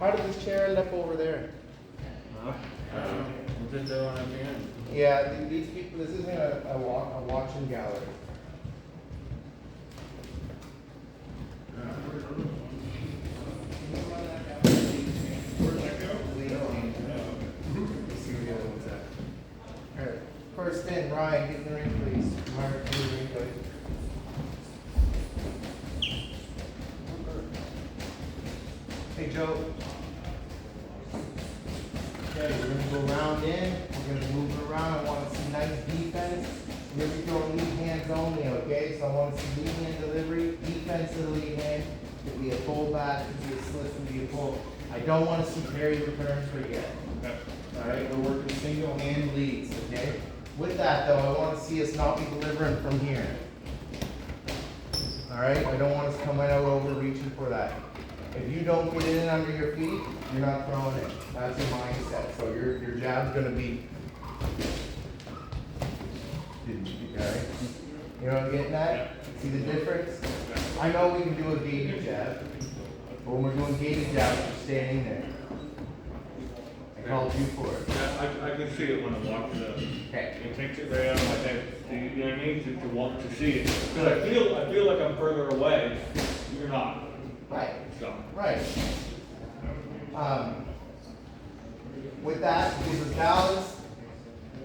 How did this chair end up over there? Huh? We'll just do it at the end. Yeah, these people, this isn't a watching gallery. Alright, first in, Ryan, get in the ring, please. Mark, get in the ring, please. Hey, Joe. Okay, we're gonna go round in, we're gonna move it around, I wanna see nice defense. We're gonna be throwing lead hands only, okay? So I wanna see lead hand delivery, defense to the lead hand. Could be a pull back, could be a slip, could be a pull. I don't wanna see parry returns for yet. Alright, we're working single hand leads, okay? With that though, I wanna see us not be delivering from here. Alright, I don't want us coming out over reaching for that. If you don't get in under your feet, you're not throwing it. That's your mindset. So your jab's gonna be, alright? You know what I'm getting at? See the difference? I know we can do a gated jab, but when we're doing gated jabs, we're standing there. I called you for it. Yeah, I can see it when I walk the, Okay. it takes it right out of my head. You know what I mean? To want to see it. Because I feel like I'm further away. You're not. Right. So. Right. With that, because it's balance,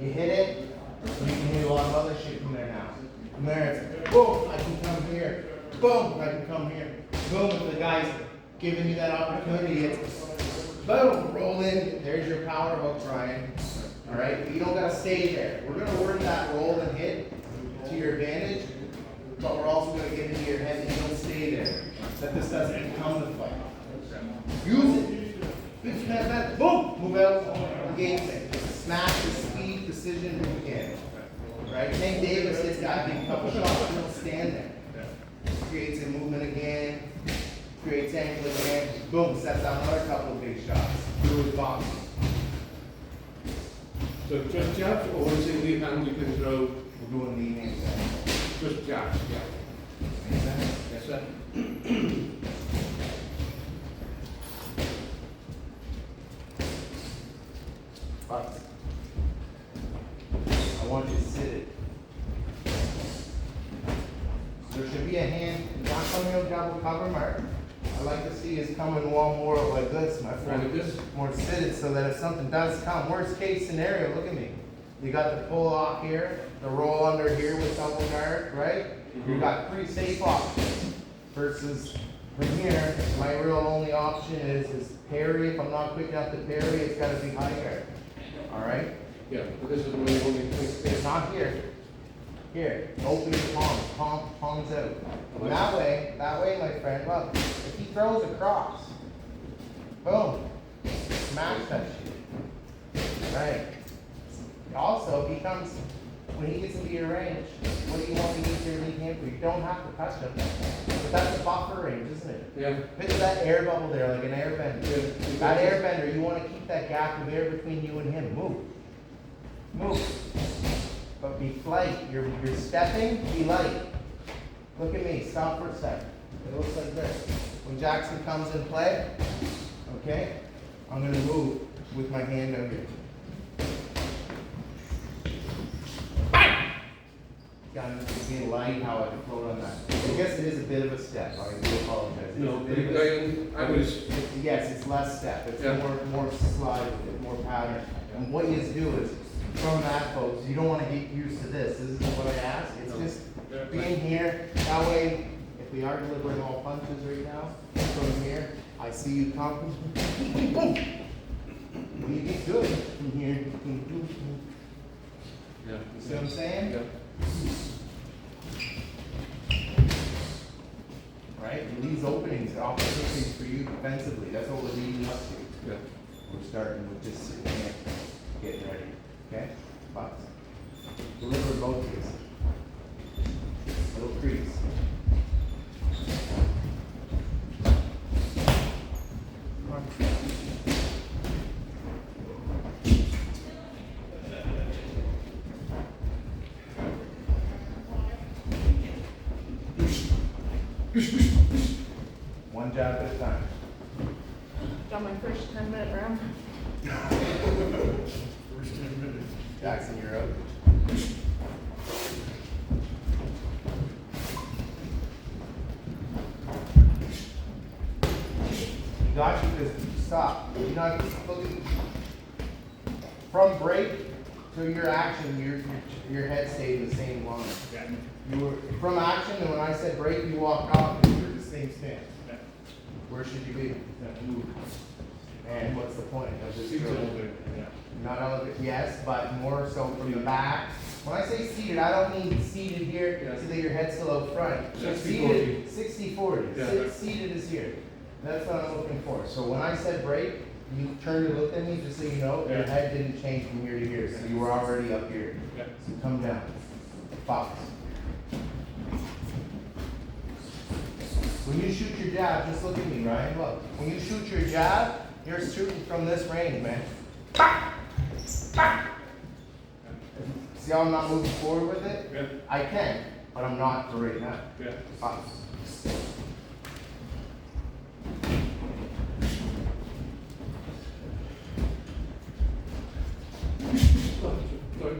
you hit it, you can hit a lot of other shit from there now. From there, it's boom, I can come here. Boom, I can come here. Boom, if the guy's giving you that opportunity, it's boom, roll in. There's your power hook, Ryan. All right, but you don't gotta stay there. We're gonna work that roll and hit to your advantage, but we're also gonna get into your head and you don't stay there. That this doesn't become the fight. Use it. Big snap back, boom, move out, engage it. Smash the speed, precision, move again. Right? Tank Davis hits that big couple shots, don't stand there. Creates a movement again, creates angle again, boom, sets out another couple of big shots. Do his boxing. So just jabs, or is it lead hand you can throw? We're doing lead hands. Just jabs, yeah. Make sense? Yes, sir. Box. I want you to sit it. There should be a hand, not coming out double cover, Mark. I like to see us coming one more like this, my friend. Like this? More seated so that if something does come, worst case scenario, look at me. You got the pull off here, the roll under here with double guard, right? You got pretty safe options. Versus from here, my real only option is parry. If I'm not quick enough to parry, it's gotta be high guard. Alright? Yeah, but this is the way you want me to think. It's not here. Here, open your palms, palms out. And that way, my friend, look, if he throws across, boom, smash that shit. Right. Also, he comes, when he gets into your range, what do you want to use your lead hand for? You don't have to touch him. But that's the buffer range, isn't it? Yeah. Picture that air bubble there, like an air bender. Yeah. That air bender, you want to keep that gap of air between you and him. Move. Move. But be light. You're stepping, be light. Look at me. Stop for a second. It looks like this. When Jackson comes in play, okay, I'm going to move with my hand out here. Got to be light how I can float on that. I guess it is a bit of a step. I do apologize. It's No, a but bit of a I was, Yes, it's less step, it's Yeah. more slide, with it, more pattern. And what you do is, from that folks, you don't wanna get used to this, this isn't what I ask, it's No. just being here, that way, if we are delivering all punches right now, from here, I see you come, boom! When you get good from here, you can do, yeah. you see what I'm saying? Yeah. Right, and these openings are opportunities for you defensively, that's what we're leading up to. Yeah. We're starting with just sitting here, getting ready, okay? Box. Deliver both of these. Little crease. Come on. One jab at a time. Got my first 10-minute round. Jackson, you're up. You got you, just stop. You're not looking. From break to your action, your head stayed the same line. Yeah. You were from action, and when I said break, you walked off and you were the same stance. Yeah. Where should you be? Yeah, move. And what's the point of this Seats a drill? little bit, yeah. Not elevated, yes, but more so from the back. When I say seated, I don't mean seated here Yeah. so that your head's still out front. 60-40. Seated, 60-40. Yeah. Seated is here. That's what I'm looking for. So when I said break, you turned and looked at me, just so you know, your Yeah. head didn't change from here to here, so you were already up here. Yeah. So come down. Box. When you shoot your jab, just look at me, Ryan, look. When you shoot your jab, you're shooting from this range, man. See how I'm not moving forward with it? Yeah. I can, but I'm not for right now. Yeah. Box. Sorry.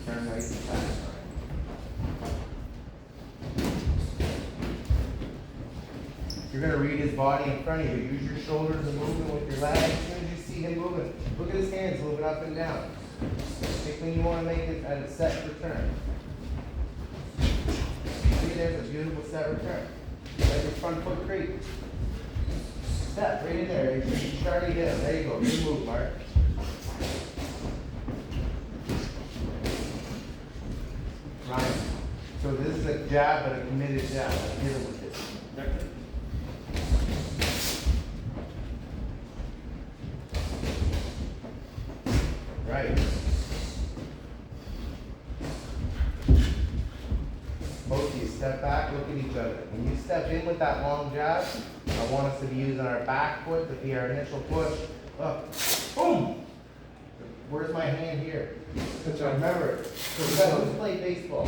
Turn nice and fast, Ryan. You're gonna read his body in front of you. Use your shoulders and movement with your legs. As soon as you see him moving, look at his hands moving up and down. Think when you wanna make it at a set return. See, there's a beautiful set return. Let your front foot creep. Step right in there. You start again. There you go. Good move, Mark. Ryan. So this is a jab, but a committed jab. Let's hit him with this. Right. Both of you step back, look at each other. When you step in with that long jab, I want us to be using our back foot to be our initial push. Up. Boom! Where's my hand here? Remember, who's played baseball?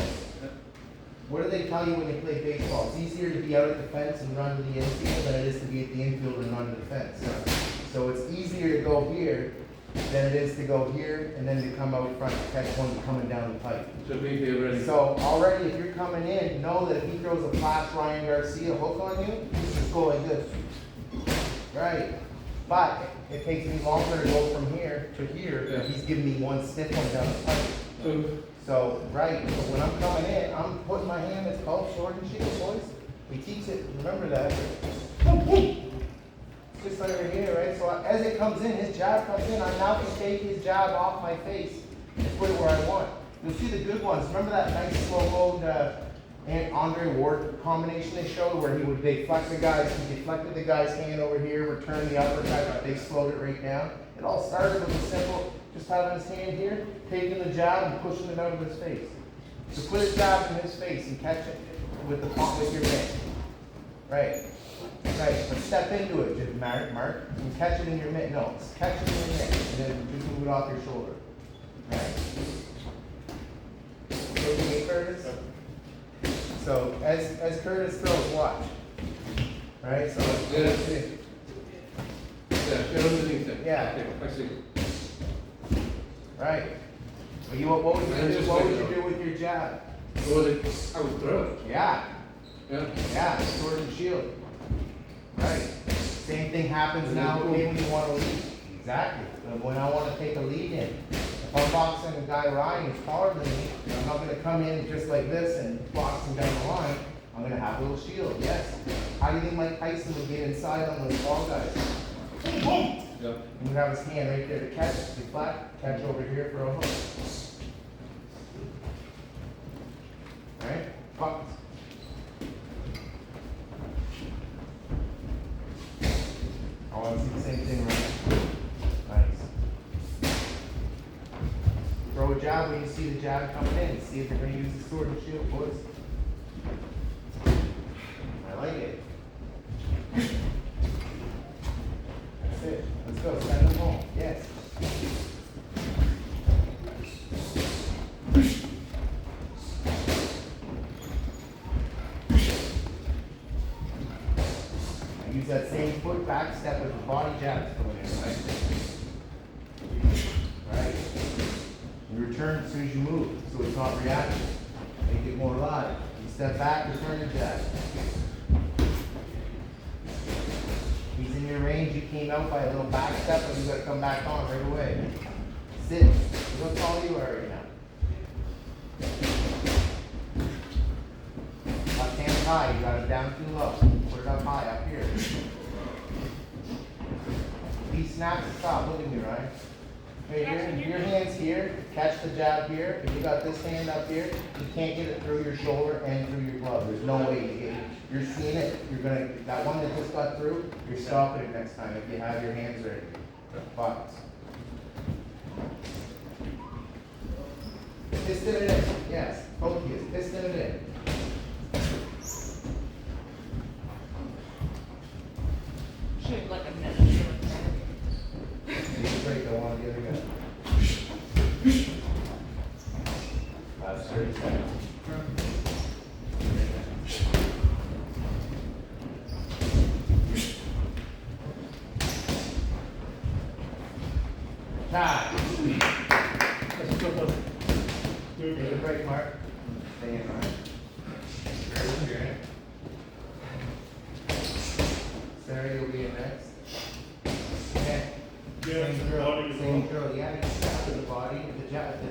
What do they tell you when you play baseball? It's easier to be out at the fence and run to the infield than it is to be at the infield and run to the fence. So it's easier to go here than it is to go here and then to come out front to catch one coming down the pipe. So be here ready. So already if you're coming in, know that if he throws a flash Ryan Garcia hook on you, you just go like this. Right. But it takes me longer to go from here to here if he's giving me one stiff one down the pipe. So, right, so when I'm coming in, I'm putting my hand, it's called sword and shield, boys. We teach it, remember that. Just under here, right? So as it comes in, his jab comes in, I now can take his jab off my face and put it where I want. You'll see the good ones. Remember that nice slow-mo Andre Ward combination they showed where he deflected the guy's hand over here, returned the uppercut, but they slowed it right down. It all started with a simple, just having his hand here, taking the jab and pushing it out of his face. So put his jab in his face and catch it with the palm with your mitt. Right. Right. But step into it, just Mark. And catch it in your mitt. No, catch it in your mitt. And then just move it off your shoulder. Right. Look at me, Curtis. So as Curtis throws, watch. Right? So Yeah, get underneath it. Yeah. Okay, I see. right. Well, what would you do? What would you do with your jab? I would throw it. Yeah. Yeah. Yeah, sword and shield. Right. Same thing happens now okay, when you want to lead. Exactly. But when I want to take a lead in, if I'm boxing a guy Ryan who's taller than me, I'm not going to come in just like this and box him down the line. I'm going to have a little shield. Yes. How do you think Mike Tyson would get inside on those tall guys? Boom. Yeah. And you have his hand right there to catch, deflect, catch over here for a hook. Alright? Box. I want to see the same thing right. Nice. Throw a jab when you see the jab coming in. See if they're going to use the sword and shield, boys. I like it. That's it. Let's go. Send them home. Yes. use that same foot back step with the body jabs going in, right? Right. You return as soon as you move, so it's not reactive. Make it more live. You step back, return your jab. He's in your range, you came out by a little back step, and you gotta come back on right away. Sit. Look how tall you are right now. Left hand high, you got it down too low. Put it up high, up here. He snaps, stop, look at me, Ryan. Hey, your hand's here, catch the jab here. If you got this hand up here, you can't get it through your shoulder and through your glove. There's no way to get it. You're seeing it, that one that just got through, you're stopping it next time if you have your hands ready. But piston it in, yes, focus, piston it in. Shaped like a miniature. You can break the one the other guy. That's 30 seconds. Time. Take a break, Mark. Stay in, right? Sarah, you'll be in next. Okay. Same drill, yeah, you start with the body, the jab of the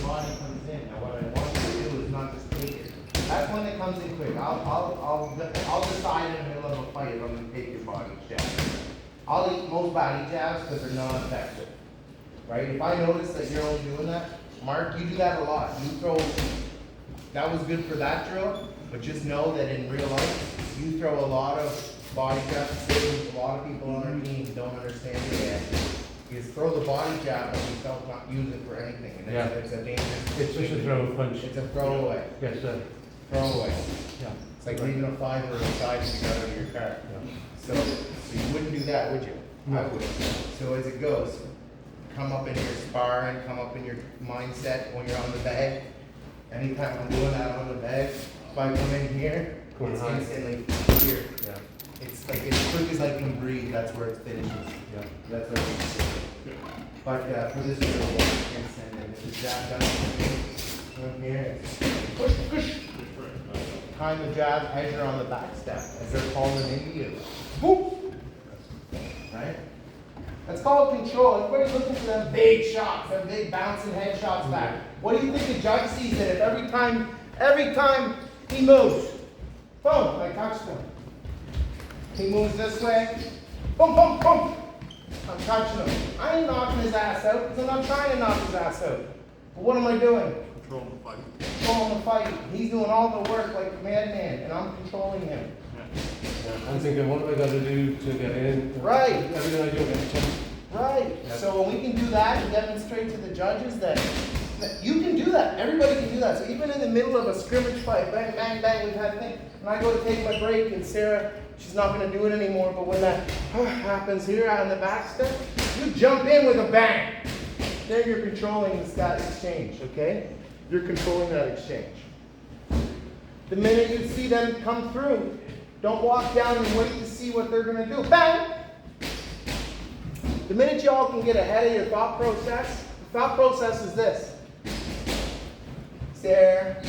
body comes in. Now what I want you to do is not just take it. That's when it comes in quick. I'll decide in the middle of a fight if I'm gonna take your body jab. I'll eat most body jabs because they're non-effective. Right? If I notice that you're only doing that, Mark, you do that a lot. You throw, that was good for that drill, but just know that in real life, you throw a lot of body jabs. A lot of people on our team don't understand it yet. You throw the body jab, but you don't not use it for anything. And it's a dangerous. It's just a throw punch. It's a throwaway. Yes, sir. Throwaway. Yeah. It's like leaving a fiver inside you got out of your car. So you wouldn't do that, would you? No. I would. So as it goes, come up in your sparring, come up in your mindset when you're on the bag. Anytime I'm doing that on the bag, if I come in here, Going it's high. instantly here. Yeah. It's like as quick as I can breathe, that's where it finishes. Yeah. That's what it's. But for this drill, and this is jab done. Come here. Push, push. Time the jab as you're on the back step, as they're calling into you. Boop. Right? That's called control. Everybody's looking for them big shots, them big bouncing head shots back. What do you think the judge sees in it? Every time he moves, boom, I touched him. He moves this way, boom, boom, boom. I'm touching him. I ain't knocking his ass out because I'm not trying to knock his ass out. But what am I doing? Controlling the fight. Controlling the fight. He's doing all the work like a madman, and I'm controlling him. I'm thinking, what have I got to do to get in? Right. Everything I do, I get a chance. Right. So when we can do that and demonstrate to the judges that you can do that. Everybody can do that. So even in the middle of a scrimmage fight, bang, bang, bang, we've had things. When I go to take my break and Sarah, she's not going to do it anymore, but when that happens here out in the back step, you jump in with a bang. There you're controlling that exchange, okay? You're controlling that exchange. The minute you see them come through, don't walk down and wait to see what they're going to do. Bang! The minute y'all can get ahead of your thought process, the thought process is this. Stare.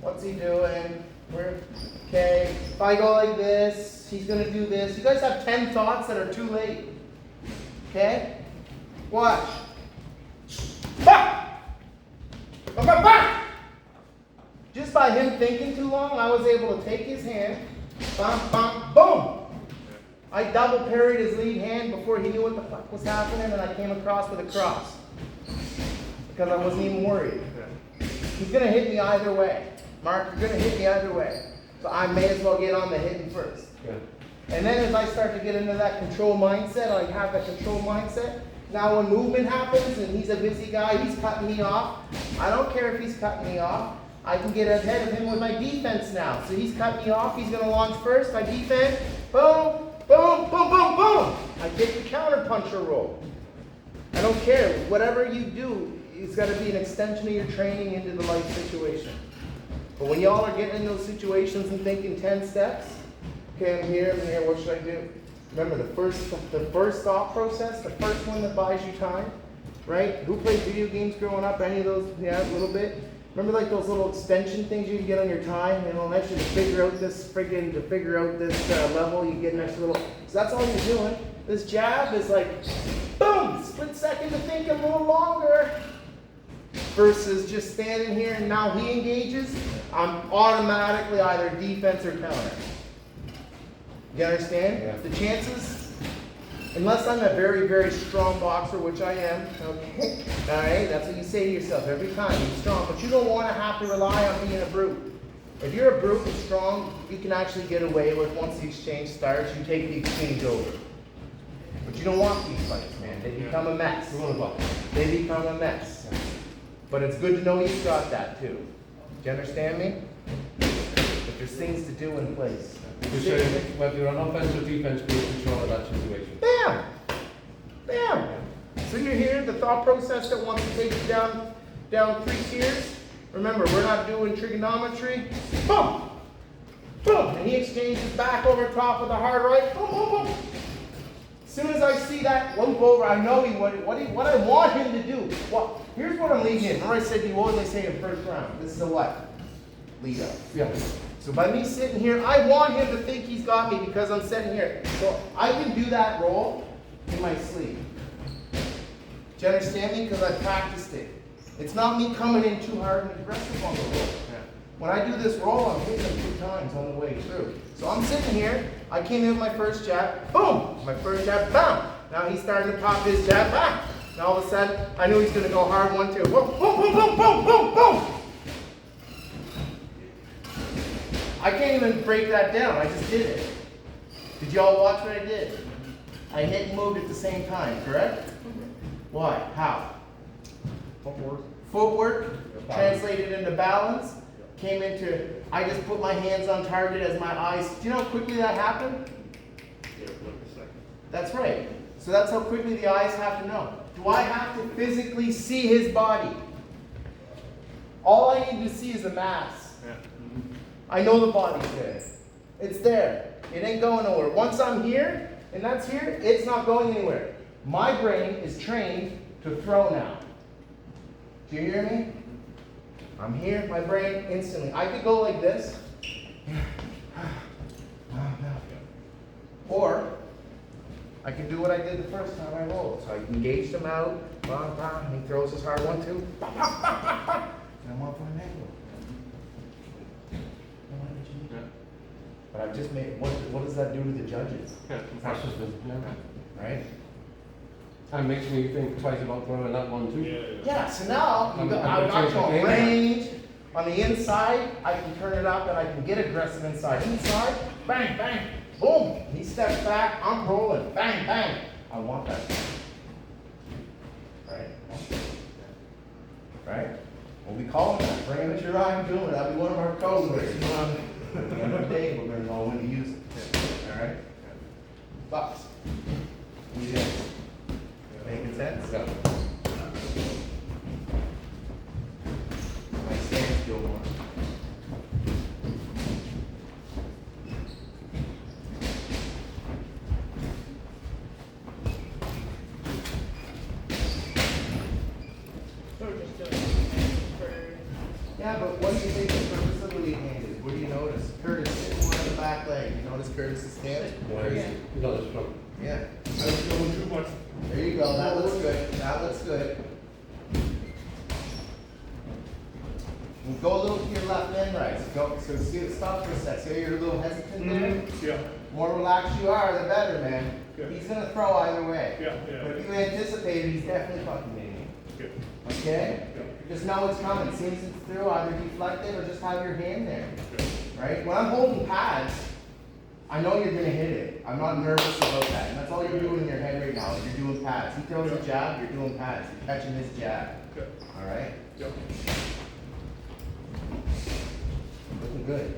What's he doing? Okay. If I go like this, he's going to do this. You guys have 10 thoughts that are too late. Okay? Watch. Bah! Bah, bah, bah! Just by him thinking too long, I was able to take his hand, bam, bam, boom! I double parried his lead hand before he knew what the fuck was happening, and I came across with a cross. Because I wasn't even worried. He's going to hit me either way. Mark, you're going to hit me either way. So I may as well get on the hitting first. Yeah. And then as I start to get into that control mindset, I have that control mindset. Now when movement happens and he's a busy guy, he's cutting me off. I don't care if he's cutting me off. I can get ahead of him with my defense now. So he's cutting me off. He's going to launch first. I defend. Boom, boom, boom, boom, boom. I take the counter puncher roll. I don't care. Whatever you do, it's got to be an extension of your training into the life situation. But when y'all are getting in those situations and thinking 10 steps, Okay, I'm here, what should I do? Remember, the first thought process, the first one that buys you time, right? Who played video games growing up? Any of those? Yeah, a little bit. Remember like those little extension things you can get on your time? You know, actually to figure out this level, you get an extra little. So that's all you're doing. This jab is like, boom, split second to think a little longer. Versus just standing here and now he engages, I'm automatically either defense or counter. You understand? Yeah. The chances, unless I'm a very, very strong boxer, which I am, okay, all right, that's what you say to yourself every time, you're strong, but you don't want to have to rely on being a brute. If you're a brute and strong, you can actually get away with, once the exchange starts, you take the exchange over. But you don't want these fights, man. They become a mess. We want to box. They become a mess. But it's good to know you've got that too. Do you understand me? But there's things to do in place. You say whether you're on offense or defense, be in control of that situation. Bam! Bam! So you're here, the thought process that wants to take you down 3 tiers. Remember, we're not doing trigonometry. Boom! Boom! And he exchanges back over top of the hard right. Boom, boom, boom. As soon as I see that loop over, I know what I want him to do. Well, here's what I'm leading in. Remember I said you always say in first round. This is a what? Lead up. Yeah. So by me sitting here, I want him to think he's got me because I'm sitting here. So I can do that roll in my sleep. Do you understand me? Because I practiced it. It's not me coming in too hard and aggressive on the roll. When I do this roll, I'm hitting him 2 times on the way through. So I'm sitting here, I came in with my first jab, boom! My first jab, bam! Now he's starting to pop his jab, bam! And all of a sudden, I knew he's gonna go hard 1, 2. Boom, boom, boom, boom, boom, boom, boom! I can't even break that down, I just did it. Did y'all watch what I did? I hit and moved at the same time, correct? Why? How? Footwork. Footwork, translated into balance. Came into, I just put my hands on target as my eyes. Do you know how quickly that happened? Yeah, like a second. That's right. So that's how quickly the eyes have to know. Do I have to physically see his body? All I need to see is a mass. Yeah. I know the body's there. It's there. It ain't going nowhere. Once I'm here, and that's here, it's not going anywhere. My brain is trained to throw now. Do you hear me? I'm here, my brain instantly. I could go like this. Or I could do what I did the first time I rolled. So I engaged him out, bam, bam, and he throws his hard 1, 2, bam, bam, bam, bam, bam, and I'm off on an angle. Yeah. But I've just made, what does that do to the judges? Yeah. That's just it. Yeah. Right? And makes me think twice about throwing that one too. Yeah, so now I'm I've got gonna change the to game. range. On the inside, I can turn it up and I can get aggressive inside. Inside, bang, bang, boom. He steps back, I'm rolling, bang, bang. I want that. Right? Right? We'll be calling that. Bring it at your eye and doing it. That'll be one of our code words. At the end of the day, we're going to know when to use it. All right? Bucks. You guys making sense? Yeah. My stance still more. So we're just doing it for, Yeah, but what do you think the purpose of the lead hand is? What do you notice? Curtis sitting one on the back leg. You notice Curtis's stance? Yeah. You got it from. Yeah. I was going too much. There you go. That looks good. That looks good. And go a little to your left and right. So see, stop for a sec. See how you're a little hesitant there? Yeah. The more relaxed you are, the better, man. Good. He's gonna throw either way. Yeah, yeah. But if you anticipate it, he's definitely fucking hitting you. Good. Okay? Yeah. Just know it's coming. As soon as it's through, either deflect it or just have your hand there. Good. Right? When I'm holding pads, I know you're gonna hit it. I'm not nervous about that. And that's all you're doing in your head right now. Is you're doing pads. He throws a jab, you're doing pads. You're catching his jab. Good. All right? Yep. Looking good.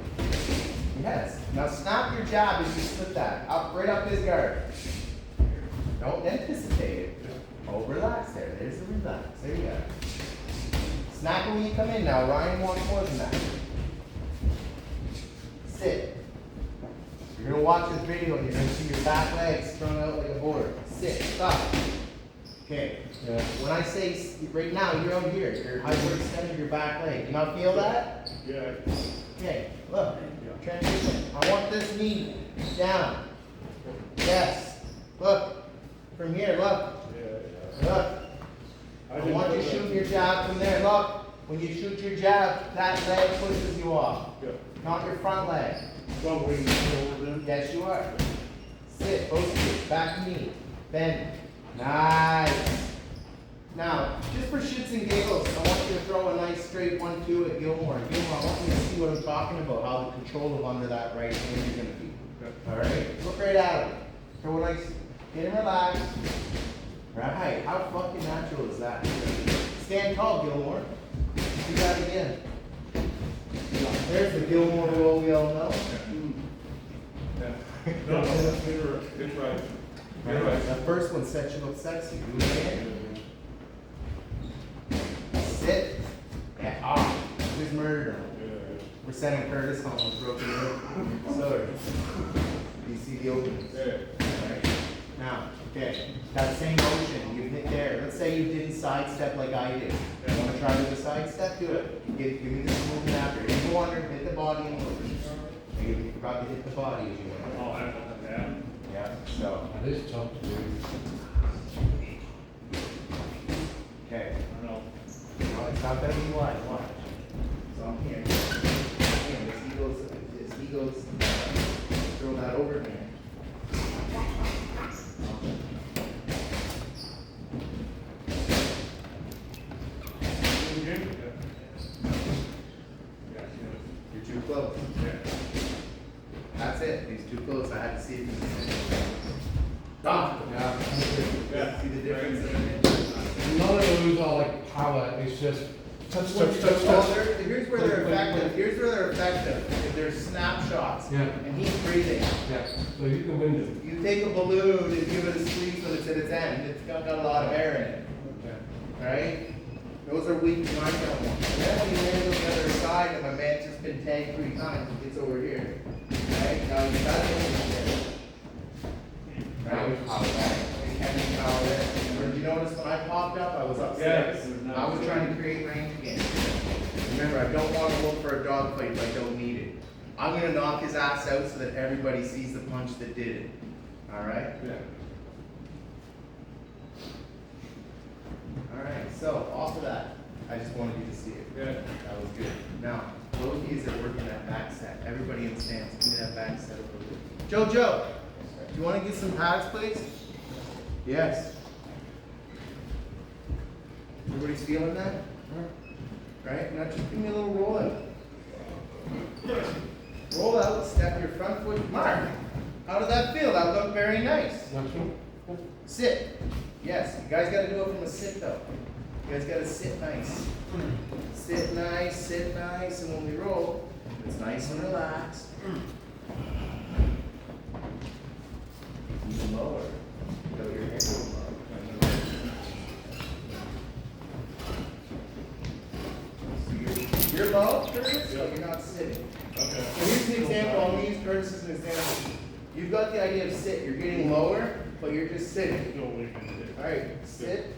Yes. Now snap your jab as you split that. Up, right up his guard. Don't anticipate it. Oh, relax there. There's the relax. There you go. Snap it when you come in now. Ryan wants more than that. Sit. You're gonna watch this video and you're gonna see your back legs strung out like a board. Sit, stop. Okay. Yeah. When I say, right now, you're out here, you're hyperextended your back leg. You not feel that? Yeah. Okay, look, transition. I want this knee down. Yes. Look, from here, look. Look. I want you shooting your jab from there. Look, when you shoot your jab, that leg pushes you off. Not your front leg. Yes, you are. Sit, both feet, back knee, bend. Nice. Now, just for shits and giggles, I want you to throw a nice straight 1-2 at Gilmore. Gilmore, I want you to see what I'm talking about, how the control of under that right hand you're gonna be. Alright? Look right at him. Throw a nice, get him relaxed. Right, how fucking natural is that? Stand tall, Gilmore. Do that again. There's the Gilmore roll we all know. No, it's right. You're right. That first one set you up sexy. Do it again. Sit. Yeah. Ah. Just murdered him. We're sending Curtis home with broken rib. Sorry. You see the openings. Alright. Now, okay. That same motion, you hit there. Let's say you didn't sidestep like I did. You want to try to do the sidestep? Do it. Give me this movement after. You go under, hit the body and move. You probably hit the body as you went. Oh, yeah. Yeah, so. That is tough to do. Okay. I know. No, it's not gonna be wide, watch. So I'm here. Again, this ego's, throw that over here. You're too close. That's it, he's too close, I had to see it. Stop. Yeah. See the difference? None of those are like power, it's just touch, touch, touch, Well, touch. here's where they're effective, if they're snapshots. Yeah. And he's breathing. Yeah, so you can win them. You take a balloon and give it a squeeze when it's at its end, it's got a lot of air in it, Yeah. alright? Those are weak to my count ones. And then when you land on the other side and my man's just been tagged 3 times, it gets over here. Right? Now you got it. Right? Power back. You can't be power there. Did you notice when I popped up, I was upstairs? Yes. I was trying to create range again. Remember, I don't want to look for a dog fight if I don't need it. I'm gonna knock his ass out so that everybody sees the punch that did it. Alright? Yeah. Alright, so off of that, I just wanted you to see it. Yeah. That was good. Now, those of you that are working that back set, everybody in stance, give me that back set over there. Joe, do you want to get some pads, please? Yes. Everybody's feeling that? Right? Now just give me a little roll out. Roll out, step your front foot. Mark, how did that feel? That looked very nice. Natural? Sit. Yes, you guys gotta do it from a sit though. You guys gotta sit nice. Sit nice, and when we roll, it's nice and relaxed. Even lower. Go your head lower. So you're low, Curtis, but you're not sitting. Okay. So here's the example, I'm gonna use Curtis as an example. You've got the idea of sit, you're getting lower, but you're just sitting. Alright, sit.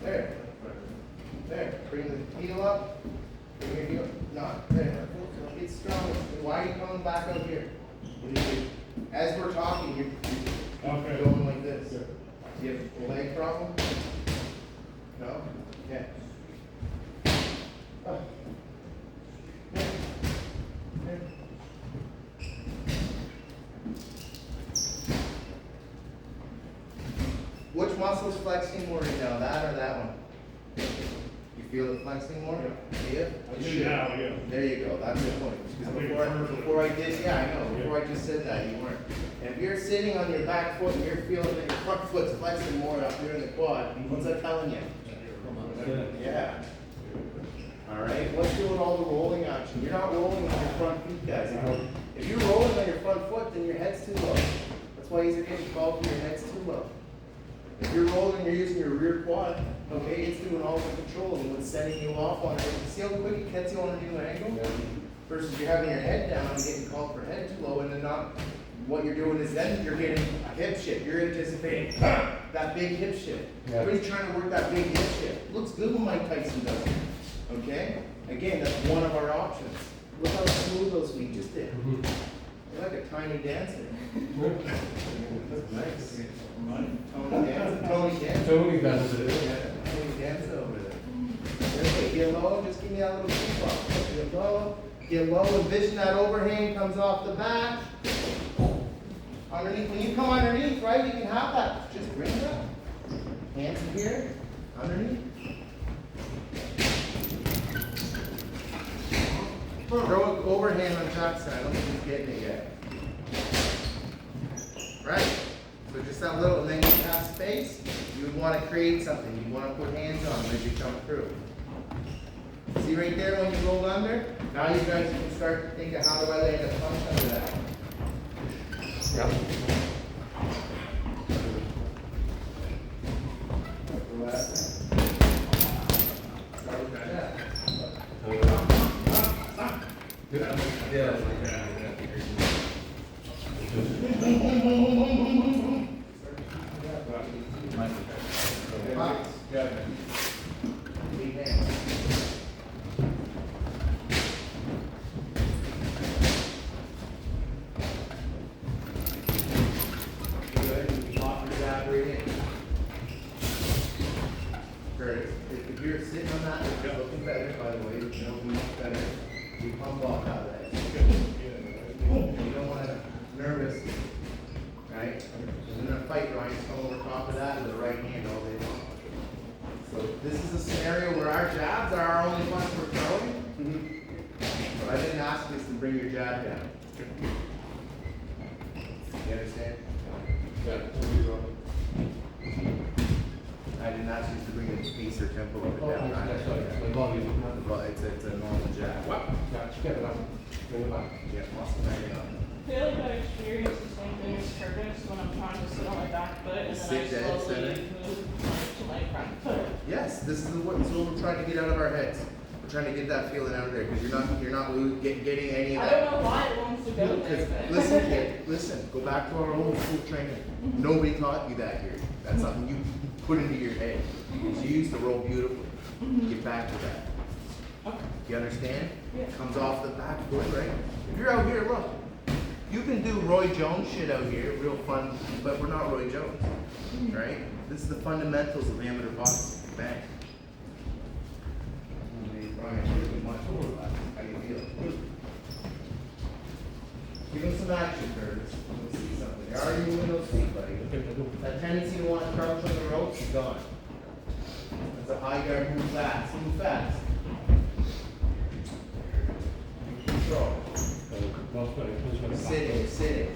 There. There. Bring the heel up. Bring your heel. Not there. It's strong. Why are you coming back out here? What do you do? As we're talking, you're going like this. Do you have a leg problem? No? Yeah. Oh. Yeah. Yeah. Which muscle's flexing more right now, that or that one? You feel it flexing more? Yeah. I do now, yeah. There you go, that's the point. Because before I did, yeah, I know, before I just said that, you weren't. And if you're sitting on your back foot and you're feeling that your front foot's flexing more up here in the quad, what's that telling you? Yeah. Alright, what's doing all the rolling action? You're not rolling on your front feet, guys. If you're rolling on your front foot, then your head's too low. That's why you're getting called for your head's too low. If you're rolling, you're using your rear quad, okay, it's doing all the control and what's setting you off on it. See how quick it gets you on a new angle? versus you're having your head down and getting called for head too low, and then not, what you're doing is then you're getting a hip shift, you're anticipating that big hip shift. Yeah. Everybody's trying to work that big hip shift. Looks good when Mike Tyson does it, okay? Again, that's one of our options. Look how smooth those feet just did. You're like a tiny dancer. That's nice. Tony Danza. Tony does it. Yeah, Tony Danza over there. Okay, get low, just give me that little kick off. Get low, envision that overhang comes off the back. Underneath, when you come underneath, right, you can have that. Just bring it up. Hands in here, underneath. Throw an overhand on Jackson, I don't think he's getting it yet. Right, so just that little, and then you have space, you would want to create something, you want to put hands on them as you come through. See right there when you roll under? Now you guys can start to think of how do I land a punch under that. Yeah. Relax. Start with that. Box. Big hands. Good, you can pop your jab right in. Curtis, if you're sitting on that, it's looking better, by the way, you know, much better. You pump off out of that. You don't want to nervous, right? In a fight, Ryan, just come over top of that with the right hand all day long. So this is a scenario where our jabs are our only punch we're throwing. But I didn't ask you to bring your jab down. You understand? I didn't ask you to bring the pace or tempo of it down. That's right. The volume. Well, it's a normal jab. Yeah, just get it up. Bring it back. Yeah, muscle memory on. I feel like I experience the same thing as Curtis when I'm trying to sit on my back foot and then I Sit dead slowly center. move to my front foot. Yes, this is what we're trying to get out of our heads. We're trying to get that feeling out of there because you're not getting any of I that. don't know why it wants to go there, Because but. listen, kid, listen. Go back to our old school training. Nobody taught you that here. That's something you put into your head. Because you used to roll beautifully. Get back to that. Okay. You understand? Yeah. Comes off the back foot, right? If you're out here, look. You can do Roy Jones shit out here, real fun, but we're not Roy Jones, right? This is the fundamentals of amateur boxing. Bang. Ryan, you're doing much more of that. How do you feel? Give him some action, Curtis. Let's see something. You're already moving those feet, buddy. That tendency to want to crouch on the ropes is gone. That's a high guard, move fast, move fast. Control. Sitting, sitting.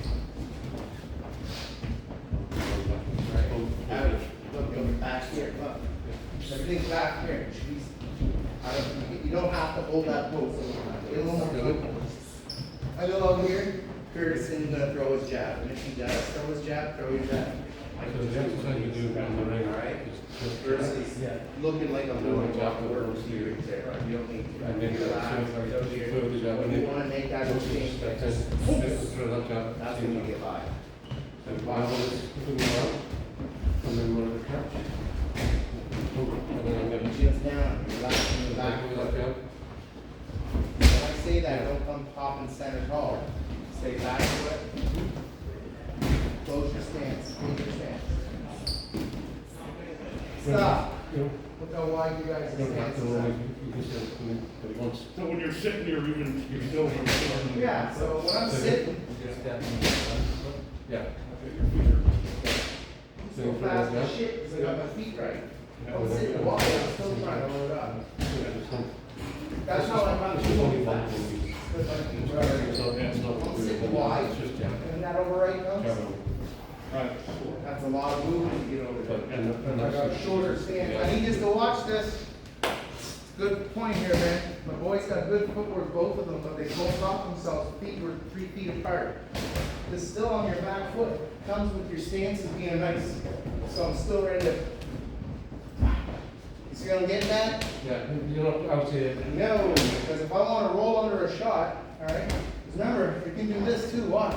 Right. Out. Look, back here, look. Everything's back here. Jeez. You don't have to hold that pose. Get a little more comfortable. I go out here, Curtis is gonna throw his jab, and if he does throw his jab, throw your jab. So the exercise you do in the ring, Alright? is Versus looking like a little job work here, there. You don't need to. And then Relax, right out here. throw the jab, and You then- wanna make that change, That's just it. Throw that jab. that's when you get by. And while it's moving around, and then we're at the catch. And then I'm gonna Chin's down, relaxing the back back with foot. that jab. When I say that, don't come popping center tall. Stay back foot. Close your stance, close your stance. Stop. You know, Look how wide you guys' you don't have to stances only, are. you can say it at once. So when you're sitting there, you can still. Yeah, so when I'm sitting, Yeah. so fast as shit, because I got my feet right. I'm sitting wide, I'm still trying to load up. That's how I run It's only too one fast. thing. Because my feet are right. So it's not I'm really- sitting wide, it's just jab. and that over right comes. Jab. Right. That's a lot of movement to get over But, there. and I got a that's. shorter stance. I need you to watch this. Good point here, man. My boys got good footwork, both of them, but they both off themselves. Feet were 3 feet apart. This is still on your back foot. Comes with your stances being nice. So I'm still ready to You see what I'm getting at? Yeah, you're not out here. No, because if I want to roll under a shot, all right, 'cause remember, you can do this too, watch.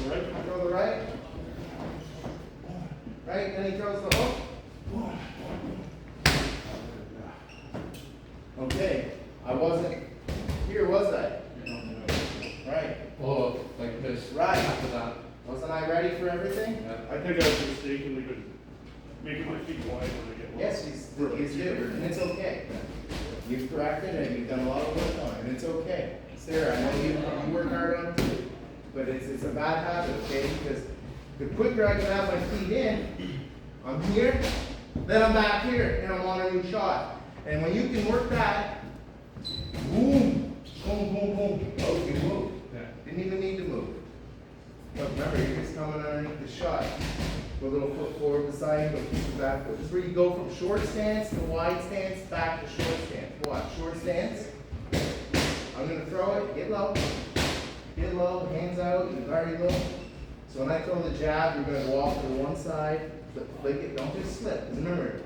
Right? Throw the right. Right, then he throws the hook. Okay, I wasn't, here was I? Right, Or like this. Right. After that. wasn't I ready for everything? Yeah. I think I was mistakenly been making my feet wide when I get. Yes, he's due, and it's okay. You've corrected and you've done a lot of work on it, and it's okay. Sarah, I know you work hard on it too, but it's a bad habit, okay? Because the quicker I can have my feet in, I'm here, then I'm back here, and I'm on a new shot. And when you can work that, boom, boom, boom, boom, oh, you moved. Yeah. Didn't even need to move. But remember, you're just coming underneath the shot. Go a little foot forward beside, go keep the back foot. This is where you go from short stance to wide stance, back to short stance. Watch, short stance. I'm gonna throw it, get low, hands out, you're very low. So when I throw the jab, you're gonna walk to the one side, flick it, don't just slip. 'Cause remember,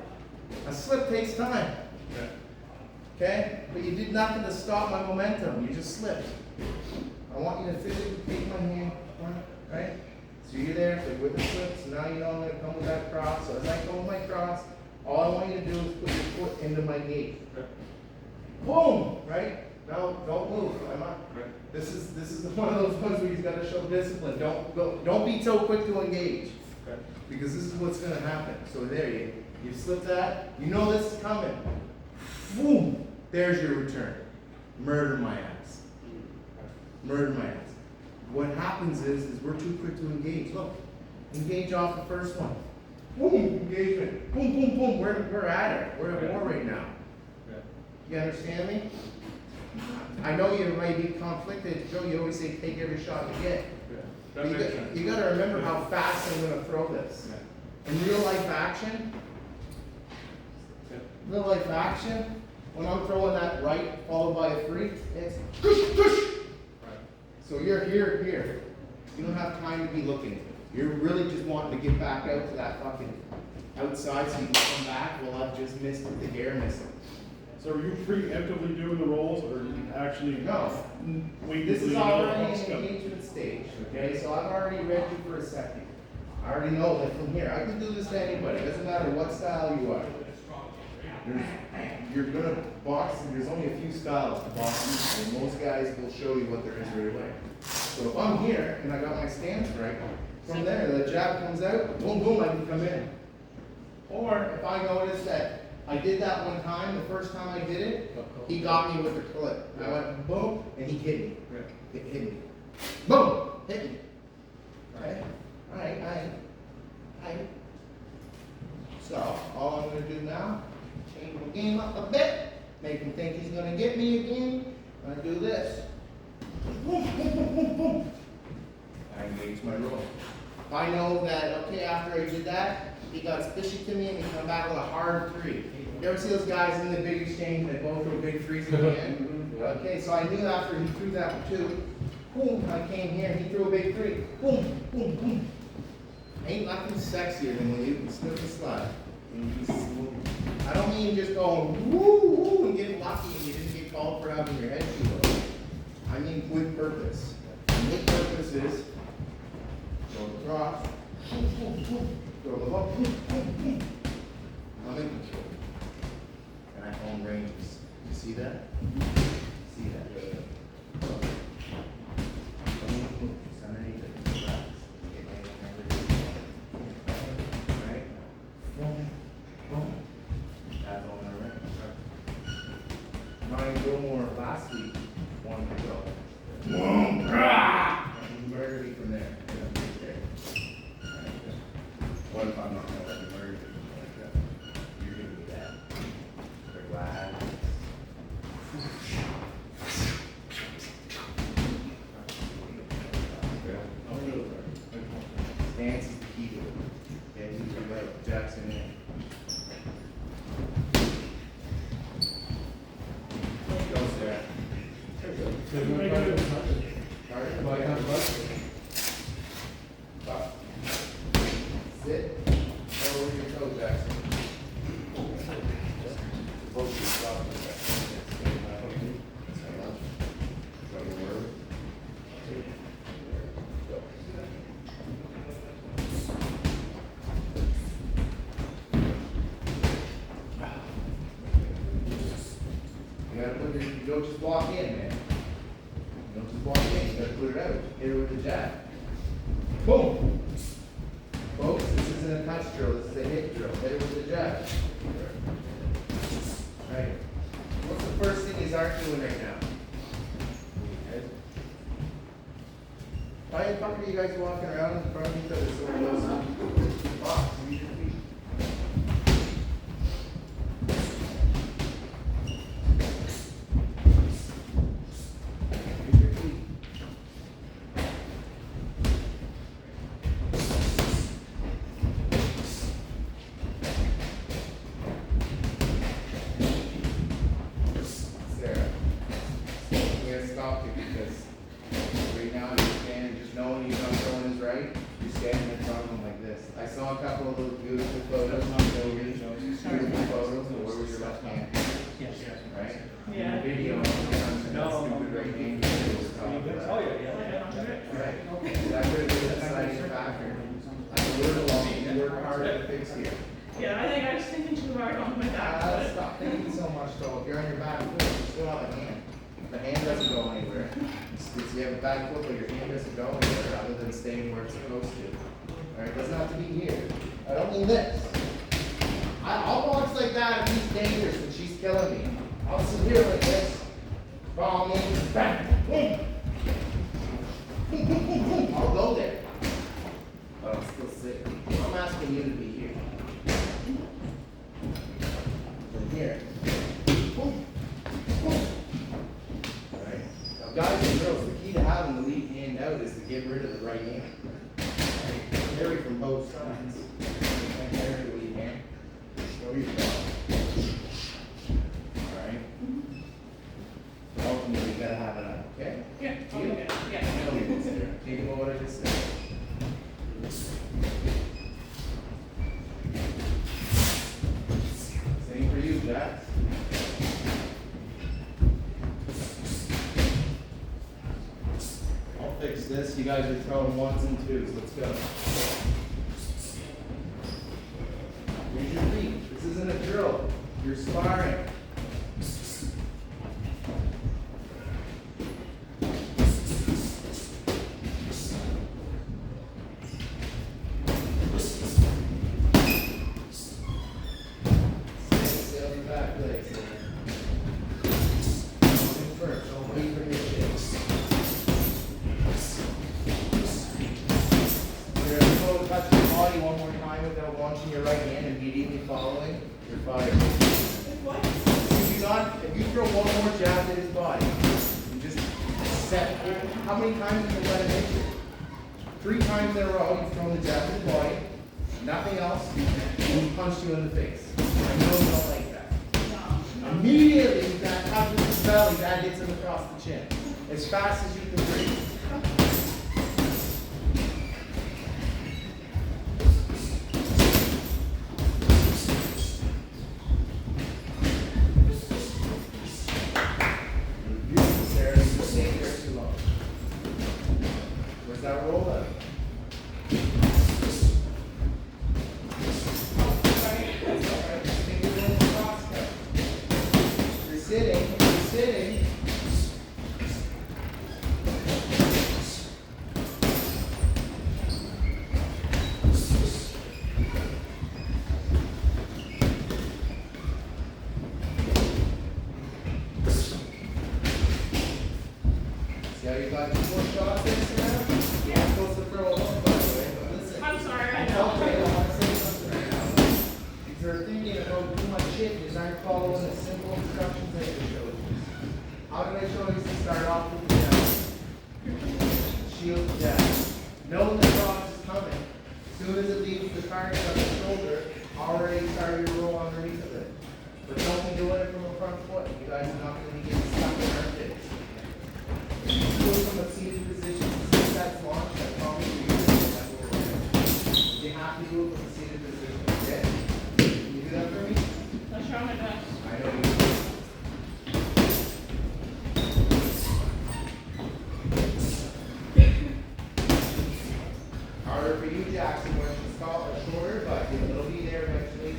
a slip takes time. Okay? But you did nothing to stop my momentum, you just slipped. I want you to physically take my hand, right? So you're there with the slip, so now you know I'm gonna come with that cross. So as I come with my cross, all I want you to do is put your foot into my gate. Boom! Right? Now don't move. I'm not. This is one of those ones where you've got to show discipline. Don't be so quick to engage. Because this is what's gonna happen. So there you slip that, you know this is coming. Boom! There's your return. Murder my ass. Murder my ass. What happens is we're too quick to engage. Look, engage off the first one. Boom, engagement. Boom, boom, boom. We're at it. We're at war right now. You understand me? I know you might be conflicted, Joe. You always say take every shot you get. But you got to remember how fast I'm going to throw this. In real life action, when I'm throwing that right followed by a free, it's push, push. So you're here. You don't have time to be looking. You're really just wanting to get back out to that fucking outside so you can come back. Well, I've just missed with the air missile. So are you preemptively doing the rolls or are you actually? No. Wait, This until is you know already what's an coming? engagement stage, okay? So I've already read you for a second. I already know that from here. I can do this to anybody. It doesn't matter what style you are. You're gonna box, and there's only a few styles to box, and most guys will show you what there is right away. So if I'm here and I got my stance right, from there, the jab comes out, boom, boom, I can come in. Or if I notice that I did that one time, the first time I did it, he got me with the clip. I went boom, and he hit me. Hit me. Boom, hit me. Right? Alright. So, all I'm gonna do now, change the game up a bit, make him think he's gonna get me again. I'm gonna do this. Boom, boom, boom, boom, boom. I engage my roll. If I know that, okay, after I did that, he got fishy to me and he come back with a hard three. You ever see those guys in the big exchange that go through big threes at the end? Okay, so I knew after he threw that two, boom, I came here and he threw a big three. Boom, boom, boom. Ain't nothing sexier than when you can slip and slide. I don't mean just going woo, woo, and getting lucky and you didn't get called for having your head too low. I mean with purpose. And with purpose is throw the cross, boom, boom, boom, throw the hook, boom, boom, boom. I'm in control. And I own ranges. You see that? See that? Underneath it. Relax. Get my hand right? Boom, boom. That's all in a ring. Mine go more last week. One to go. Boom! Rah! You murder me from there. What if I'm not gonna let you murder me like that? You're giving me that. Relax. Stance is the key to it. Okay, use your leg, Jackson in. Go, Sarah. So you want to try it? Alright, Right hand back. Stop. Sit. Over your toe, Jackson. You gotta put it, you don't just walk in, man. You don't just walk in, you gotta put it out. Hit it with the jab. Boom! Folks, this isn't a touch drill, this is a hit drill. Hit it with the jab. Right. What's the first thing you aren't doing right now? Why the fuck are you guys walking around in front of each other so close to the box? Use your feet. Use your feet. Sarah, I'm gonna stop you because right now you're standing, just knowing you're not throwing is right, you're standing in front of them like this. I saw a couple of those beautiful photos, beautiful photos, and where was your left hand? Right? Yeah. Video, stupid right hand. Oh, yeah. Right, okay, that could have been a deciding factor. I learned a lot, you work hard to fix here. Yeah, I think I was thinking too hard on my back foot. Stop thinking so much though, if you're on your back foot, you still have a hand. The hand doesn't go anywhere. You have a back foot, but your hand doesn't go anywhere other than staying where it's supposed to. Alright, it doesn't have to be here. I don't mean this. I'll box like that if he's dangerous and she's killing me. I'll sit here like this. Follow me, bang, boom. Boom, boom, boom, boom. I'll go there. But I'm still sitting. I'm asking you to be here. From here. Boom. Boom. Alright. Now guys and girls, the key to having the lead hand out is to get rid of the right hand. Right? Carry from both sides. And carry the lead hand. Show yourself. Alright? Ultimately, you gotta have it up, okay? Yeah, Deal? okay, yeah. I know you consider. Think about what I just said. Same for you, Jack. I'll fix this. You guys are throwing ones and twos. Let's go. Use your feet. This isn't a drill. You're sparring. Sail your back legs there. Moving first. Don't wait for your shakes. You're going to touch your body one more time without launching your right hand immediately following. You're fired. What? If you throw one more jab at his body, you just set. How many times have you let him hit you? 3 times in a row, you've thrown the jab at his body, nothing else, and he punched you in the face. I know you don't like that. No. Immediately, that touches his belly, that hits him across the chin. As fast as you can breathe. Beautiful, Sarah. You're staying there too long. Where's that roll at? Think you're doing the cross cut. You're sitting, you're sitting. See how you got 2 more shots there, Sarah? You're not supposed to throw a hook, by the way, but listen. I'm sorry, I Okay, know. I want to say something right now. If you're thinking about too much shit, you aren't following the simple instructions I just showed you. How did I show you to start off with the jab? Shield the jab. Know the cross is coming. As soon as it leaves the target on the shoulder, already start your roll underneath of it. But don't be doing it from the front foot. You guys are not going to be getting stuck in our kicks. Do it from a seated position. Since that's launched, that's probably that's what we're doing. You have to do it from a seated position, okay? Can you do that for me? I'll try my best. I know you do. Harder for you, Jackson, where she's tall or shorter, but it'll be there eventually.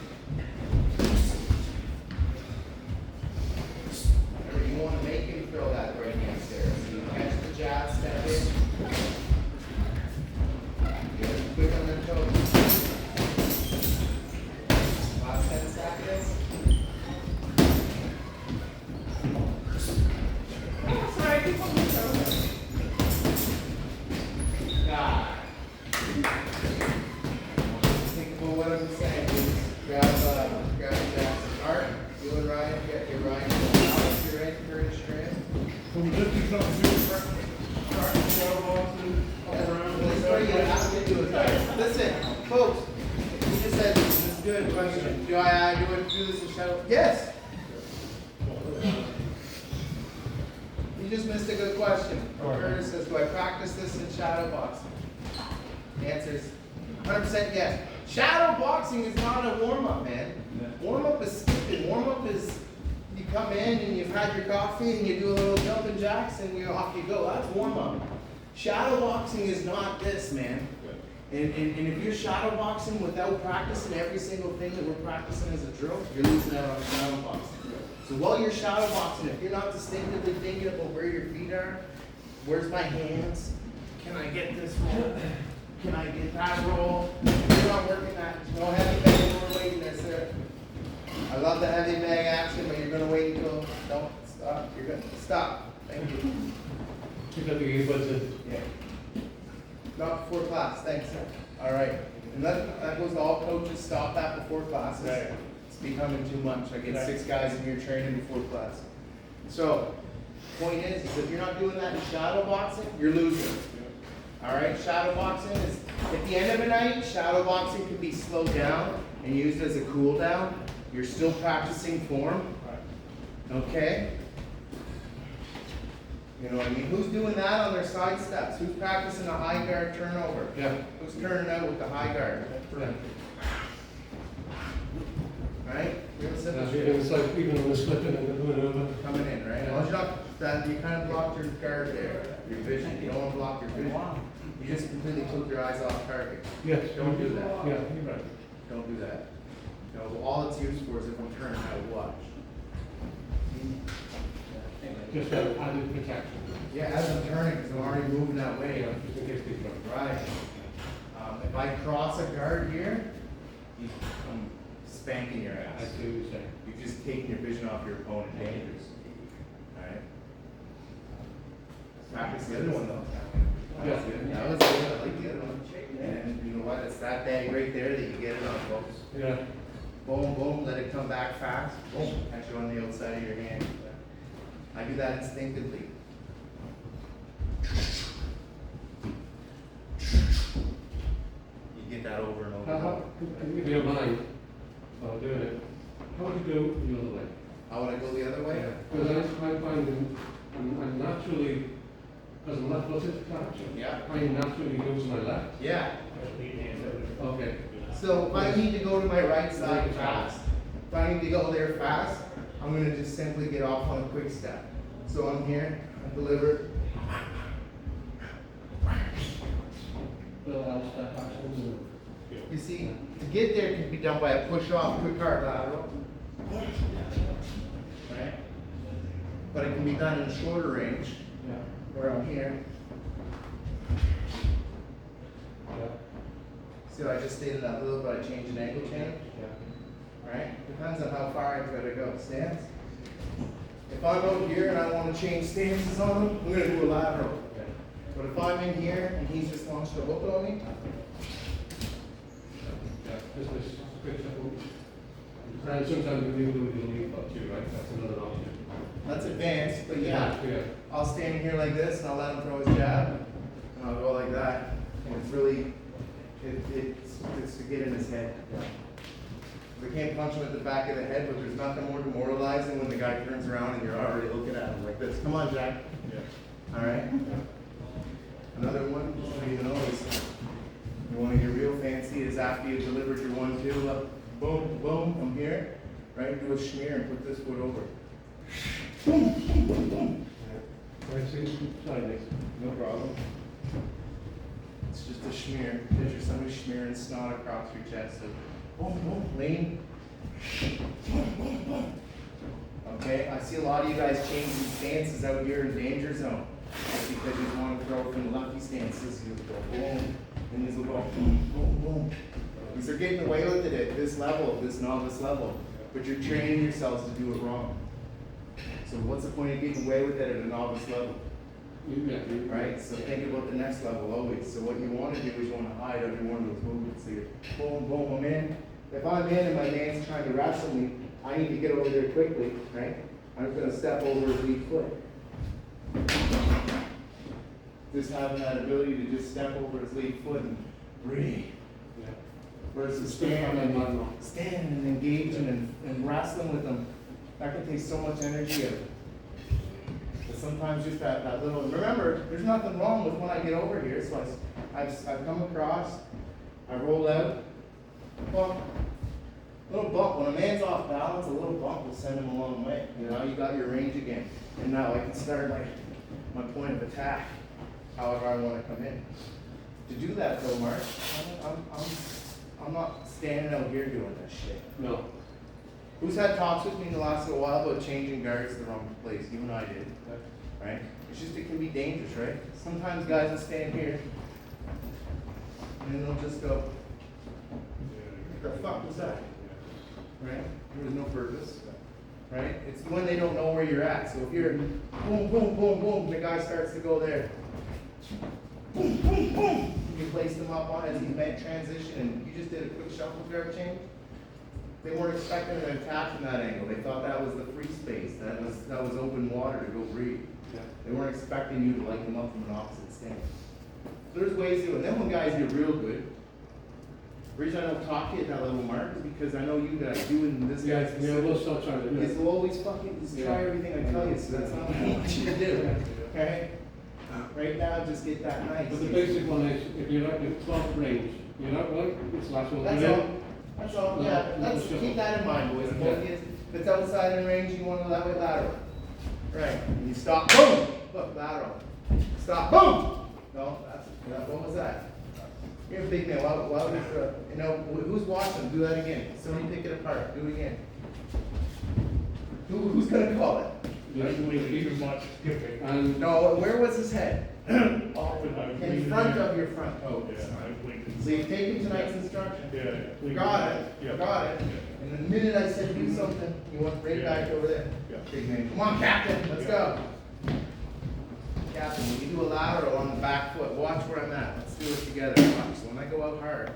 So we just do something super, start to shadow boxing, up around. This is what you have to do is, right, listen, folks, you just said, this is a good question. Do I do this in shadow? Yes. You just missed a good question. Curtis says, do I practice this in shadow boxing? The answer is 100% yes. Shadow boxing is not a warm-up, man. Warm-up is skipping. Warm-up is you come in and you've had your coffee and you do a little jumping jacks and off you go. That's warm-up. Shadow boxing is not this, man. And if you're shadow boxing without practicing every single thing that we're practicing as a drill, you're losing out on shadow boxing. So while you're shadow boxing, if you're not distinctively thinking about where your feet are, where's my hands, can I get this roll, can I get that roll, if you're not working that, no heavy bag overweight there, sir. I love the heavy bag action, but you're gonna wait until, don't stop, you're gonna, stop, thank you. Because he was a, Yeah. Not before class, thanks, sir. All right, and that goes to all coaches, stop that before classes. Right. It's becoming too much. I get Right. 6 guys in here training before class. So, point is if you're not doing that in shadow boxing, you're losing. All right, shadow boxing is, at the end of the night, shadow boxing can be slowed down and used as a cool down. You're still practicing form, okay? You know what I mean? Who's doing that on their side steps? Who's practicing a high guard turnover? yeah. Who's turning out with the high guard? Yeah. Right? You ever said That's that? it's like even when we're slipping and going over. Coming in, right? As long as you're not, that you kind of blocked your guard there, your vision. You don't want to block your vision. You just completely took your eyes off target. Yes. Don't do that. Yeah, you're right. Don't do that. You know, all it's used for is if I'm turning out to watch. Just added protection. Yeah, as I'm turning, because I'm already moving that way. Yeah, just in case they drop. Right. If I cross a guard here, I'm spanking your I ass. see what you're saying. You're just taking your vision off your opponent. Dangerous. Alright? Practice the other one though. That was good. That was good. I like the other one. And you know what? It's that bag right there that you get it on, folks. Yeah. Boom, boom, let it come back fast. Boom, catch it on the outside of your hand. I do that instinctively. You get that over and over. How, if you don't mind, doing it, how would you go the other way? How would I go the other way? Because I find I'm naturally, as a left footed catcher, Yeah. I naturally go to my left. Yeah. Okay. So if I need to go to my right side fast, if I need to go there fast, I'm gonna just simply get off on a quick step. So I'm here, I deliver. You see, to get there can be done by a push off, quick hard lateral. Right? But it can be done in shorter range, Yeah. where I'm here. Yeah. See how I just stated that little, but I changed an angle change? Yeah. Right? Depends on how far I've gotta go. Stance. If I'm out here and I wanna change stances on him, I'm gonna do a lateral. Okay. But if I'm in here and he's just launched a hook on me, Yeah. Just a quick second. And sometimes we do the lead up too, right? That's another option. that's advanced, but yeah. Yeah. I'll stand here like this and I'll let him throw his jab, and I'll go like that. And it's really, it's to get in his head. We can't punch him at the back of the head, but there's nothing more demoralizing when the guy turns around and you're already looking at him like this. Come on, Jack. Yeah. All right. Another one, just so you know, is you want to get real fancy is after you've delivered your 1-2, up, boom, boom, from here, right? Do a schmear and put this foot over. Boom, boom, boom, boom. Right, see, sorry, Nick. No problem. It's just a schmear. Picture somebody smearing snot across your chest. So, boom, boom, lean. Boom, boom, boom. Okay, I see a lot of you guys changing stances out here in danger zone. That's because you want to throw from lucky stances. You go boom, and these will go boom, boom, boom. These are getting away with it at this level, this novice level. But you're training yourselves to do it wrong. So what's the point of getting away with it at a novice level? Yeah. Right? So think about the next level always. So what you want to do is you want to hide every one of those movements. So you're boom, boom, I'm in. If I'm in and my man's trying to wrestle me, I need to get over there quickly, right? I'm just going to step over his weak foot. just having that ability to just step over his lead foot and breathe. Yeah. Versus Still on that mud now. standing and engaging and wrestling with them. That can take so much energy out of it. But sometimes just that little, remember, there's nothing wrong with when I get over here. So I've come across, I roll out, bump, little bump. When a man's off balance, a little bump will send him a long way. You know, you got your range again. And now I can start my point of attack, however I want to come in. To do that though, Mark, I'm not standing out here doing this shit. No. Who's had talks with me in the last little while about changing guards to the wrong place? You and I did, right? It's just, it can be dangerous, right? Sometimes guys will stand here, and then they'll just go, what the fuck was that? Right? There was no purpose, right? It's when they don't know where you're at. So if you're boom, boom, boom, boom, the guy starts to go there. Boom, boom, boom. You place them up on as he's made transition, and you just did a quick shuffle guard change. They weren't expecting an attack from that angle. They thought that was the free space. That was open water to go breathe. Yeah. They weren't expecting you to light them up from an opposite stance. So there's ways to do it. And then when guys get real good, the reason I don't talk to you at that level, Mark, is because I know you guys, you and this Yeah, guy's yeah, we'll start trying to do is it. to always fucking just try everything I tell you. So that's not what I want you to do. Okay? Right now, just get that nice. But the basic one is, if you're not in 12 range, you're not going, it's last one. That's all. That's all, No, yeah, no, let's sure. keep that in mind, boys. Okay. Both of you, if it's outside in range, you wanna that way lateral. Right, and you stop, boom, look, lateral. Stop, boom! No, what was that? You're a big man, why would you know, who's watching? Do that again. Somebody pick it apart, do it again. Who's gonna call it? Too much skipping. And No, where was his head? Often I In bleed front there. of your front toe. Yeah, I bleed. So you've taken tonight's instruction. Yeah. Got it, Yeah. got it. And the minute I said do something, you went right back over there. Yeah. Big man, come on, Captain, let's go. Captain, when you do a lateral on the back foot, watch where I'm at. Let's do it together. Watch. So when I go out hard,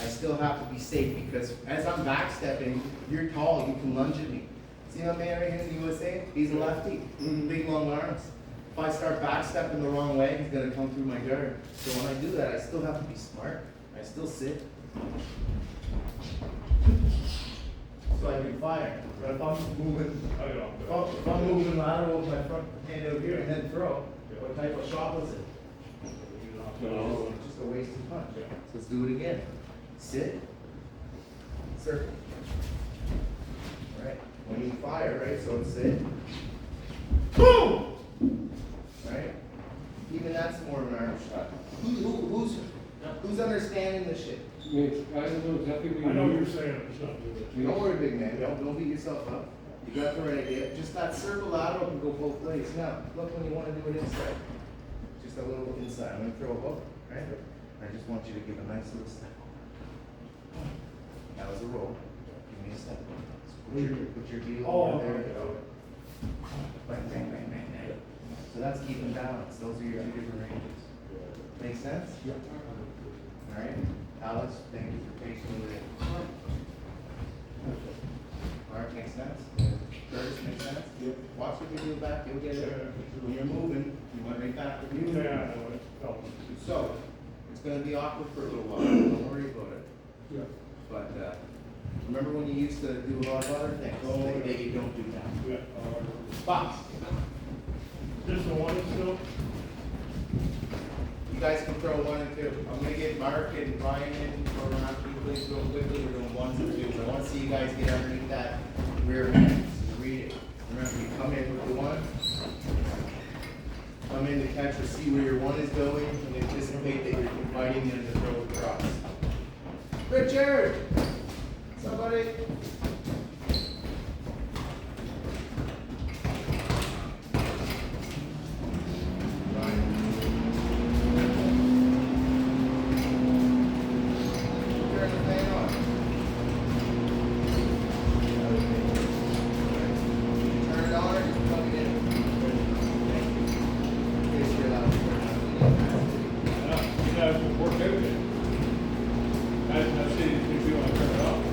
I still have to be safe because as I'm backstepping, you're tall, you can lunge at me. See my man right here in the USA? He's a lefty, big long arms. If I start backstepping the wrong way, he's gonna come through my guard. So when I do that, I still have to be smart. I still sit. So I can fire. But if I'm moving, I got if I'm moving lateral with my front hand out here and then throw, what type of shot was it? No. Just a wasted punch. So let's do it again. Sit. Circle. Right. When you fire, right? So it's sit. Boom! Right? Even that's more of an arm shot. Who's understanding this shit? I don't know exactly what I know you you're saying it's not good. Don't worry, big man. Don't beat yourself up. You got the right idea. Just that circle lateral can go both ways. Now, look when you want to do it inside. Just a little inside. I'm going to throw a hook, right? I just want you to give a nice little step. That was a roll. Give me a step. So put your heel over there. Bang, bang, bang, bang, bang. So that's keeping balance. Those are your two different ranges. Make sense? Yeah. All right. Alex, thank you for patiently with it. Mark, makes sense? Curtis, makes sense? Yep. Watch what you do back, you'll get it. When you're moving, you went right back. Yeah, I know it. Oh. So, it's gonna be awkward for a little while, don't worry about it. Yeah. But, remember when you used to do a lot of other things, Oh, yeah. that you don't do now. Yeah. Box. This the one still? You guys can throw 1 and 2. I'm gonna get Mark and Brian in for around 2 plays real quickly. We're doing 1s and 2s. I wanna see you guys get underneath that rear hand. Read it. Remember, you come in with the 1. Come in to catch or see where your 1 is going and anticipate that you're inviting them to throw across. Richard! Somebody? Turn the fan on. Turn it on or just plug it in? In case you're allowed to turn it on. Yeah, you guys will work everything. I see if you want to turn it off.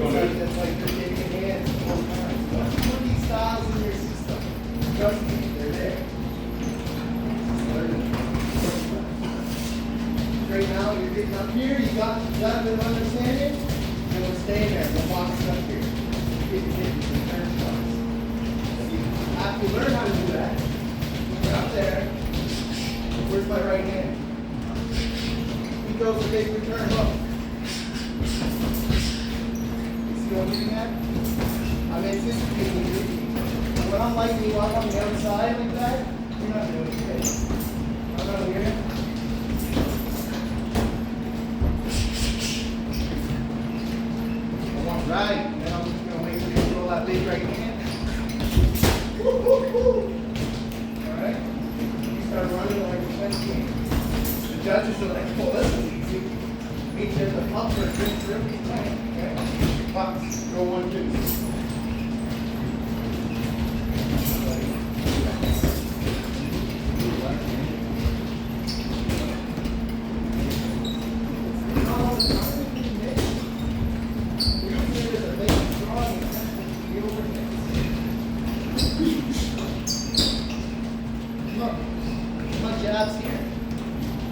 It's like you're getting your hands the whole time. Once you put these styles in your system, trust me, they're there. Just learn it. Right now, you're getting up here, you got an understanding, and we're staying there, we're boxing up here. Getting hit with the turn shots. After you learn how to do that, you're up there. Where's my right hand? He goes a big return hook. You see what I'm getting at? I'm anticipating you. When I'm like you up on the outside like that, you're not doing shit. I'm not here. I want right, and then I'm just gonna wait for you to roll that big right hand. Woo, woo, woo. Alright? You start running like a 20 game. The judges are like, well, this is easy. Meet you at the pump for a drink for every time. Okay? Box, go 1, 2. Jabs here.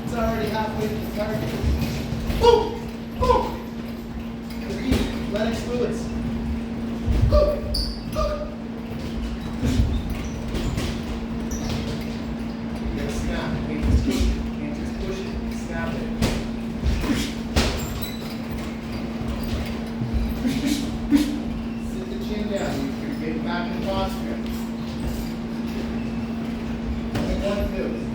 It's already halfway to the target. Boom! Boom! Breathe. Lennox Lewis. Boom! Boom! You gotta snap. You can't just push it. You can't just push it. Snap it. Sit the chin down. You're getting back in posture. Only 1, 2.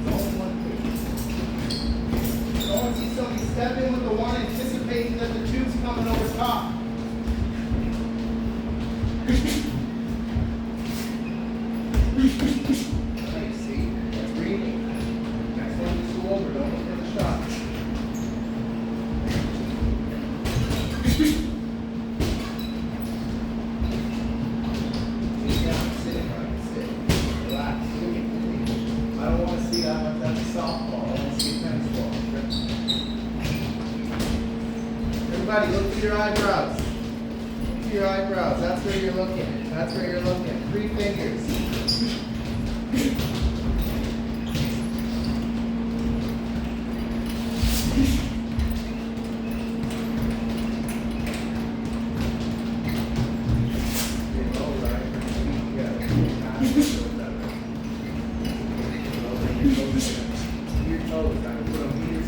I want to see somebody step in with the 1, anticipating that the 2's coming over top. Nice, see? That's breathing. Next one, just go over. Don't look for the shot. Sit down, sit. Relax. I don't want to see that much. That's a softball. I want to see a tennis ball. Everybody, look to your eyebrows. Look to your eyebrows. That's where you're looking. That's where you're looking. 3 fingers. Your toes. I can put them here.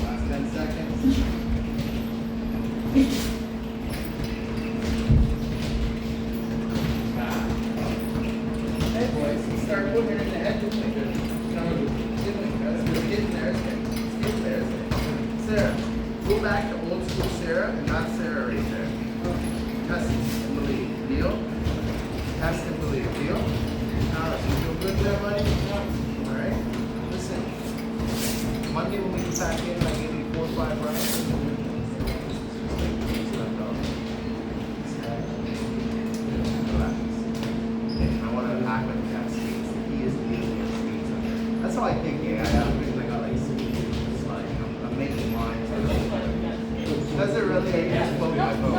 Last 10 seconds. Hey boys, start putting it in the head. Getting there. Sarah, go back to old school Sarah and not Sarah right there. Test and believe. Deal? Test and believe. Deal? Alright, you feel good there, buddy? Alright? Listen. Monday when we get back in, I give you 4 or 5 rounds. Relax. I want to attack with the cat skates. He is leading your skates. That's how I think, yeah. I got like it's like I'm making mine. Does it really? I just float my boat.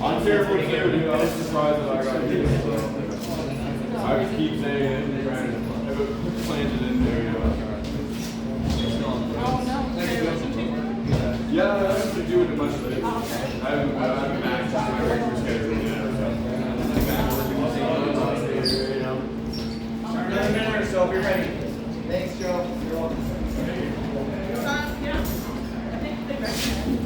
I'm terrible too, dude. I was surprised that I got here. I just keep saying it, trying to have it planted in there, you know. Oh, no. Yeah, I have to do it a bunch of days. I haven't maxed my regular schedule yet, so. You know. Another minute or so, be ready. Thanks, Joe. You're welcome. Yeah. I think they recommend.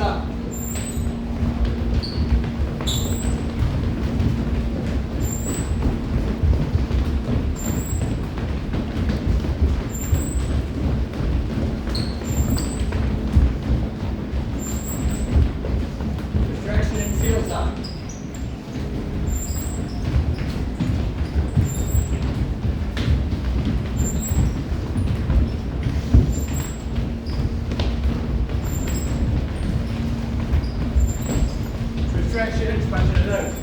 up. Restriction and seals up. Restrictions, punch it out.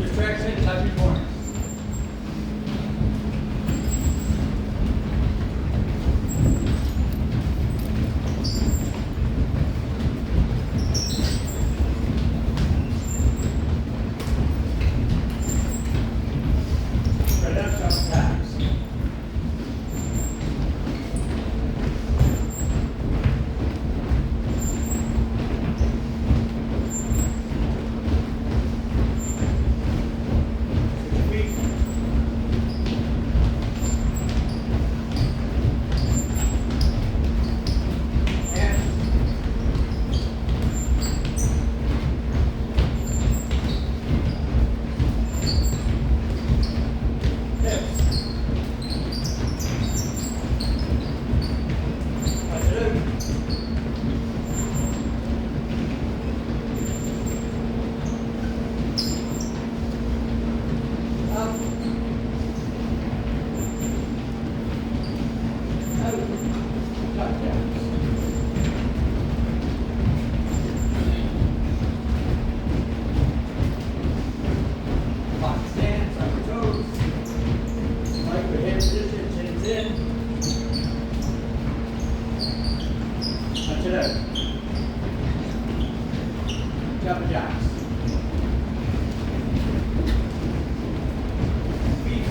Restriction, touch your corner. Right up, jump taps. Jumping jacks. Feet.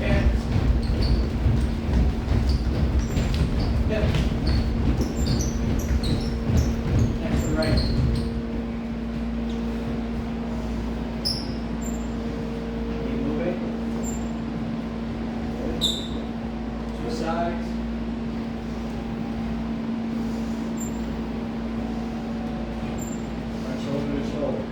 Hands. Hips. Next to the right. Keep moving. Two sides. Shoulder to shoulder.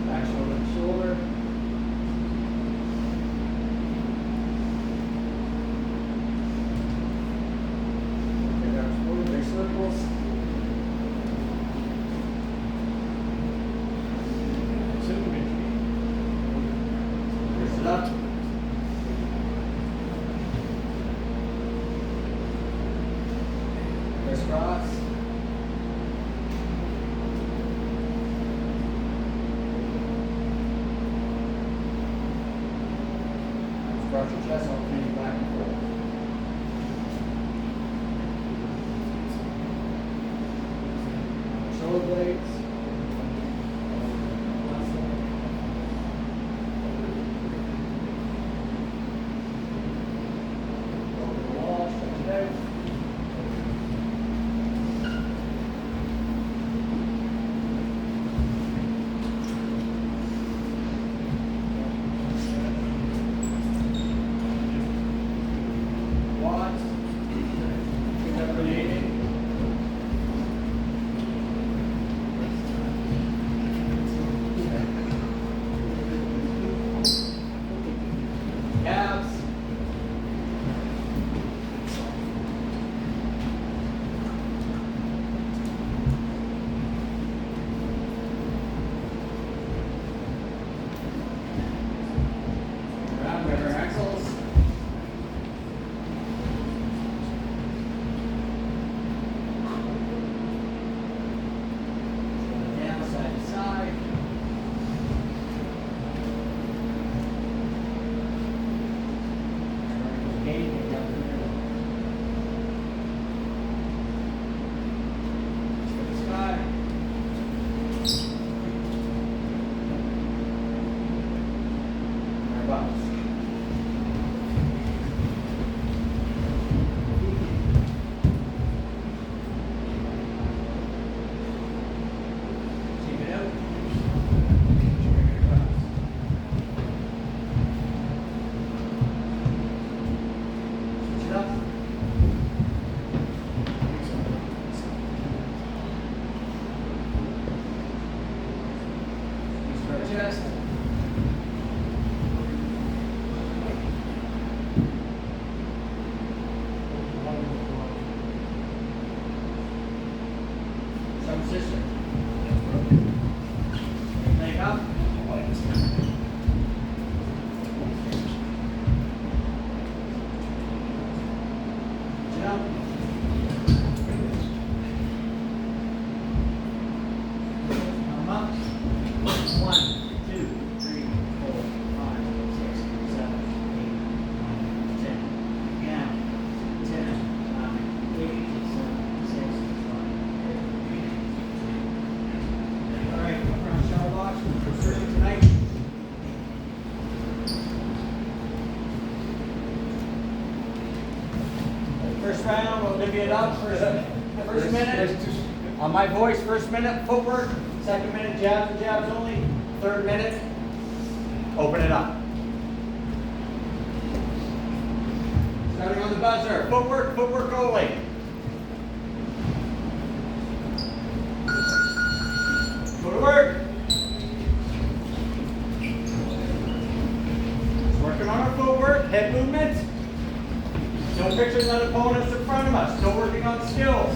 Back shoulder to shoulder. Take arms forward, big circles. Raise it up. Crisscross. Stretch your chest, alternating back and forth. Shoulder blades. Over the wall, stretch it out. Quads. Pick up relating. Jump sister. Leg up. Jump. Come up. 1, 2, 3, 4, 5, 6, 7, 8, 9, 10. Down. 10, 9, 8, 7, 6, 5, 8. All right, come around shower box. First tonight. First round, we'll divvy it up. First minute, on my voice, first minute, footwork. Second minute, jabs and jabs only. Third minute, open it up. Starting on the buzzer, footwork, footwork only. Go to work. Just working on our footwork, head movement. No pictures on opponents in front of us. Still working on skills.